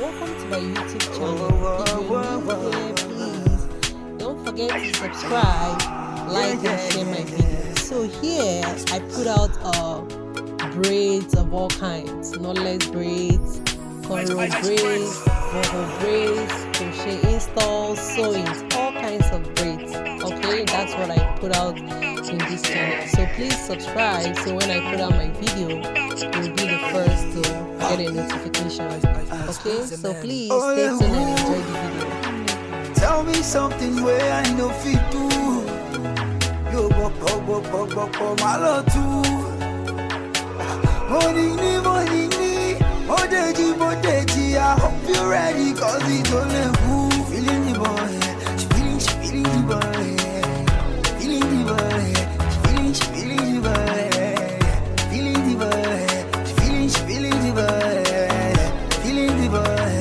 welcome to my YouTube channel. If you're new here, please don't forget to subscribe, like and share my videos. So here I put out braids of all kinds, knotless braids, cornrow braids, boho braids, crochet installs, sewings, all kinds of braids. Okay, that's what I put out in this channel. So please subscribe so when I put out my video, you'll be the first to get a notification. Okay, so please stay tuned and enjoy the video. Tell me something where I know fit do. Yo, bop, my love too. Morning, Modeji, I hope you're ready, cause it's only who feeling the boy. She feeling the boy. Feeling the boy. She feeling the boy. Feeling the boy. She feeling the boy. Feeling the boy.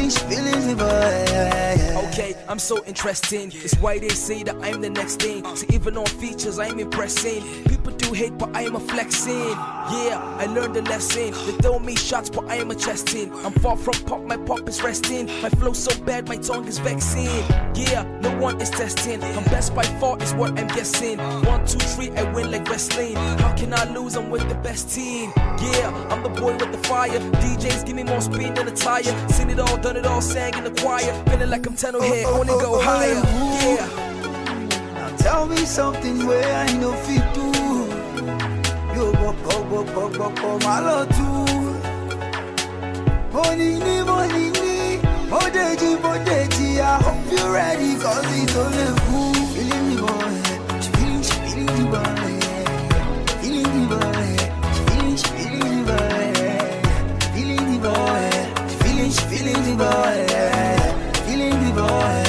She feeling the boy. Okay, I'm so interesting. It's why they say that I'm the next thing. See, even on features, I'm impressing. People do hate, but I am a flexing. Yeah, I learned a lesson. They throw me shots, but I am a chesting. I'm far from pop, my pop is resting. My flow so bad, my tongue is vexing. Yeah, no one is testing. I'm best by far, is what I'm guessing. 1, 2, 3, I win like wrestling. How can I lose? I'm with the best team. Yeah, I'm the boy with the fire. DJs give me more speed than a tire. Seen it all, done it all, sang in the choir. Feeling like I'm 10 here, only go higher. Yeah. Now tell me something where I know fit do. Yo, bop, my love too. Morning, Modeji, I hope you're ready, cause it's only who feeling the boy. She feeling the boy. Feeling the boy. She feeling the boy. Feeling the boy. She feeling the boy. Feeling the boy.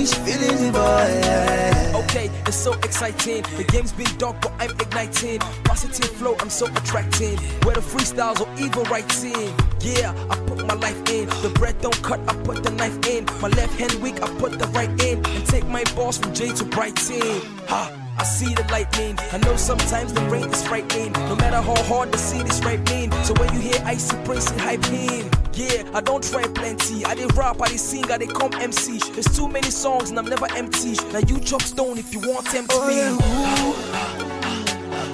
She feeling the boy. Okay, it's so exciting. The game's been dark, but I'm igniting. Positive flow, I'm so attracting. Whether freestyles or even writing. Yeah, I put my life in. The bread don't cut, I put the knife in. My left hand weak, I put the right in. And take my balls from J to Brighton. Ha! I see the lightning. I know sometimes the rain is frightening. No matter how hard the seed is ripening. So when you hear icy praise and hype in. Yeah, I don't try plenty. I did rap, I did sing, I did come MC. There's too many songs and I'm never empty. Now you chop stone if you want tempt me.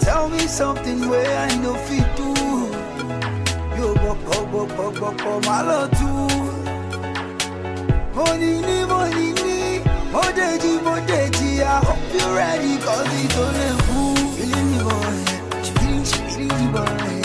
Tell me something where I know fit do. Yo, bop, my love too. Morning, Modeji, I hope you're ready, cause it's only who feeling the boy. She feeling the boy.